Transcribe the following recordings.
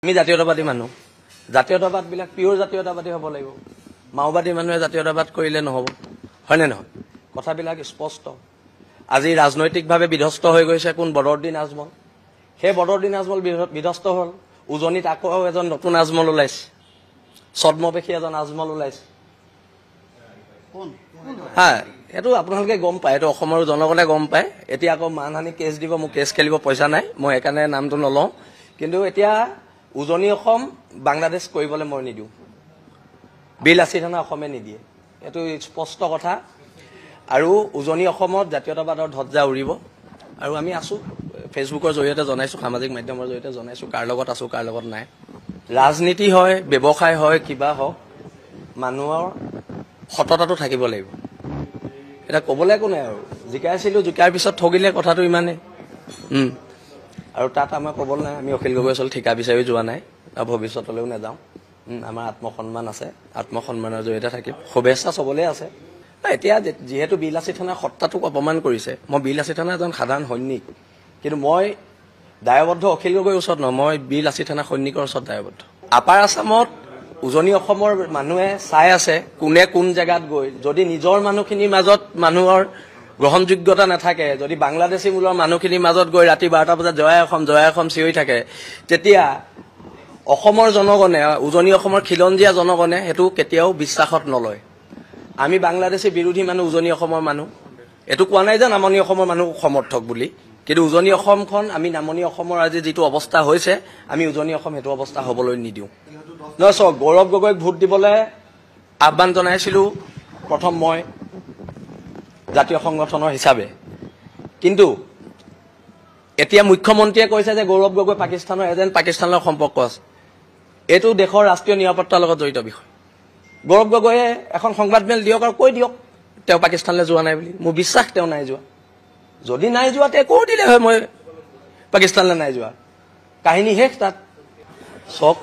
আমি জাতীয়তাবাদী মানুহ জাতীয়তাবাদবিলাক পিয়ৰ জাতীয়তাবাদী হ'ব লাগিব মাওবাদী মানুহে জাতীয়তাবাদ কৰিলে নহ'ব হয়নে নহয় কথাবিলাক স্পষ্ট আজি ৰাজনৈতিকভাৱে বিধ্বস্ত হৈ গৈছে কোন বদৰুদ্দিন আজমল সেই বদৰুদ্দিন আজমল বিধ্বস্ত হ'ল উজনিত আকৌ এজন নতুন আজমল ওলাইছে ছদ্মবেশী এজন আজমল ওলাইছে হ্যাঁ এইটো আপোনালোকে গম পায় এইটো অসমৰ জনগণে গম পায় এতিয়া আকৌ মানহানি কেছ দিব মোক কেছ খেলিব পইচা নাই মই সেইকাৰণে নামটো নলওঁ কিন্তু এতিয়া উজনি অসম বাংলাদেশ কৰিবলৈ মই নিদিওঁ বিলাসী থানা অসমে নিদিয়ে এইটো স্পষ্ট কথা আৰু উজনি অসমত জাতীয়তাবাদৰ ধ্বজা উৰিব আৰু আমি আছো ফেচবুকৰ জৰিয়তে জনাইছো সামাজিক মাধ্যমৰ জৰিয়তে জনাইছো কাৰ লগত আছো কাৰ লগত নাই ৰাজনীতি হয় ব্যৱসায় হয় কিবা হওক মানুহৰ সততাটো থাকিব লাগিব এটা ক'বলৈ একো নাই আৰু জিকাইছিলো জিকাৰ পিছত ঠগিলে কথাটো ইমানেই আৰু তাত আমাৰ ক'বলৈ নাই আমি অখিল গগৈ আচল ঠিকা বিচাৰি যোৱা নাই আৰু ভৱিষ্যতলৈও নাযাওঁ আমাৰ আত্মসন্মান আছে আত্মসন্মানৰ জৰিয়তে থাকিম শুভেচ্ছা চবলে আছে এতিয়া যেহেতু বিলাসী থানাৰ সত্তাটোক অপমান কৰিছে মই বিলাসী থানা এজন সাধাৰণ সৈনিক কিন্তু মই দায়বদ্ধ অখিল গগৈৰ ওচৰত নহয় মই বিলাসী থানা সৈনিকৰ ওচৰত দায়বদ্ধ আপাৰ আছামত উজনি অসমৰ মানুহে চাই আছে কোনে কোন জেগাত গৈ যদি নিজৰ মানুহখিনিৰ মাজত মানুহৰ গ্ৰহণযোগ্যতা নাথাকে যদি বাংলাদেশী মূলৰ মানুহখিনিৰ মাজত গৈ ৰাতি 12টা বজাত জয় অসম চিঞৰি থাকে তেতিয়া অসমৰ জনগণে উজনি অসমৰ খিলঞ্জীয়া জনগণে সেইটো কেতিয়াও বিশ্বাসত নলয় আমি বাংলাদেশী বিৰোধী মানুহ উজনি অসমৰ মানুহ এটো কোৱা নাই যে নামনি অসমৰ মানুহ সমৰ্থক বুলি কিন্তু উজনি অসমখন আমি নামনি অসমৰ আজি যেটো অৱস্থা হৈছে আমি উজনি অসম হেতু অৱস্থা হ'বলৈ নিদিও নচ গৌৰৱ গগৈক ভোট দিবলৈ আহ্বান জনাইছিলো প্ৰথম মই জাতীয় সংগঠনৰ হিচাপে কিন্তু এতিয়া মুখ্যমন্ত্ৰীয়ে কৈছে যে গৌৰৱ গগৈ পাকিস্তানৰ এজেণ্ট পাকিস্তানৰ সম্পৰ্ক আছে এটো দেশৰ ৰাষ্ট্ৰীয় নিৰাপত্তাৰ লগত জড়িত বিষয় গৌৰৱ গগৈয়ে এখন সংবাদমেল দিয়ক আৰু কৈ দিয়ক তেওঁ পাকিস্তানলৈ যোৱা নাই বুলি মোৰ বিশ্বাস তেওঁ নাই যোৱা যদি নাই যোৱা তে কৈ দিলে হয় মই পাকিস্তানলৈ নাই যোৱা কাহিনী শেষ তাত সব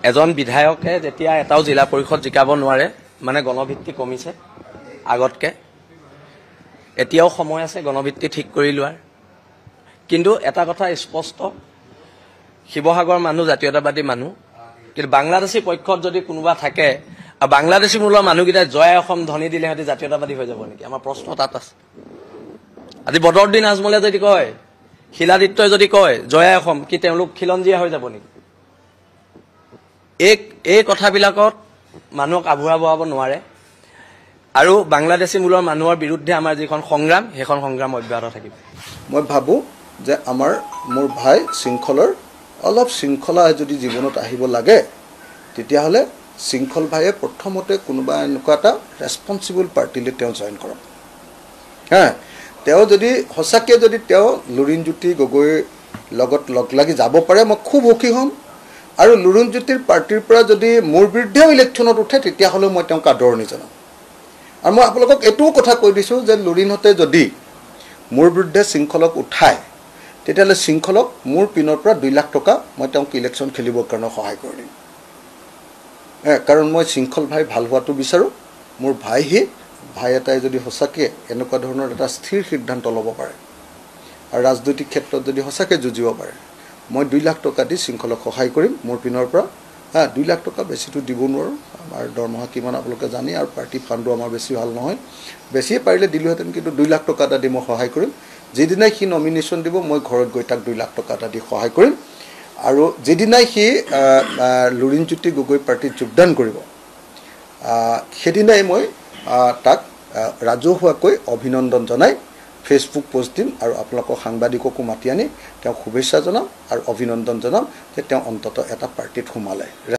এজন বিধায়কে যেতিয়া এটাও জিলা পৰিষদ জিকাব নোৱাৰে মানে গণভিত্তি কমিছে আগতকে এতিয়াও সময় আছে গণভিত্তি ঠিক কৰি লোৱাৰ কিন্তু এটা কথা স্পষ্ট শিৱসাগৰ মানুহ জাতীয়তাবাদী মানুহ কিন্তু বাংলাদেশী পক্ষত যদি কোনোবা থাকে আৰু বাংলাদেশী মূলৰ মানুহকেইটা জয় অসম ধ্বনি দিলে সিহঁতে জাতীয়তাবাদী হৈ যাব নেকি আমাৰ প্ৰশ্ন তাত আছে আজি বদৰুদ্দিন আজমলে যদি কয় শিলাদিত্যই যদি কয় জয় অসম কি তেওঁলোক খিলঞ্জীয়া হৈ যাব নেকি এই কথাবিলাকত মানুহক আভুৰা বহাব নোৱাৰে আৰু বাংলাদেশী মূলৰ মানুহৰ বিৰুদ্ধে আমাৰ যিখন সংগ্ৰাম সেইখন সংগ্ৰাম অব্যাহত থাকিব মই ভাবো যে আমাৰ মোৰ ভাই শৃংখলৰ অলপ শৃংখলা যদি জীৱনত আহিব লাগে তেতিয়াহলে শৃংখল ভাইয়ে প্ৰথমতে কোনোবা এনেকুৱা এটা ৰেসপন্সিবল পাৰ্টিলে তেওঁ জয়েন কৰক হ্যাঁ তেওঁ যদি হসাকে যদি তেওঁ লুৰিণজ্যোতি গগৈৰ লগত লগ লাগি যাব পাৰে মই খুব সুখী হ'ম আৰু লুৰিণজ্যোতিৰ পাৰ্টিৰ পৰা যদি মোৰ বিৰুদ্ধে ইলেকশ্যনত উঠে তেতিয়াহলে মই তেওঁক আদৰণি জনাম আৰু মই আপোনালোকক এটোও কথা কৈ দিছো যে লুৰিণহতে যদি মোৰ বিৰুদ্ধে শৃংখলক উঠায় তেতিয়াহলে শৃংখলক মোৰ পিনৰ পৰা 2 লাখ টকা মই তেওঁক ইলেকশ্যন খেলিবৰ কাৰণে সহায় কৰিম কাৰণ মই শৃংখল ভাই ভাল হোৱাটো বিচাৰো মোৰ ভাই এটাই যদি হসাকে এনেকুৱা ধৰণৰ এটা স্থিৰ সিদ্ধান্ত ল'ব পাৰে আৰু ৰাজনৈতিক ক্ষেত্ৰত যদি হসাকে যুঁজিব পাৰে মই 2 লাখ টকা দি শৃংখলক সহায় কৰিম মোৰ পিনৰ পৰা 2 লাখ টকা বেছিটো দিব নোৱাৰো আমাৰ দৰমহা কিমান আপোনালোকে জানি আৰু পাৰ্টি ফাণ্ডো আমাৰ বেছি ভাল নহয় বেছি পাৰিলে দিলোহেতেন কিন্তু 2 লাখ টকা এটা দি মই সহায় কৰিম যেদিনাই সি নমিনেশ্যন দিব মই ঘৰত গৈ তাক 2 লাখ টকা এটা দি সহায় কৰিম আৰু যেদিনাই সি লুৰিণজ্যোতি গগৈ পাৰ্টিত যোগদান কৰিব সেদিনাই মই তাক ৰাজহুৱাকৈ অভিনন্দন জনাই ফেচবুক পোষ্ট দিম আৰু আপোনালোকৰ সাংবাদিককো মাতি আনি তেওঁক শুভেচ্ছা জনাম আৰু অভিনন্দন জনাম যে তেওঁ অন্তত এটা পাৰ্টিত সোমালে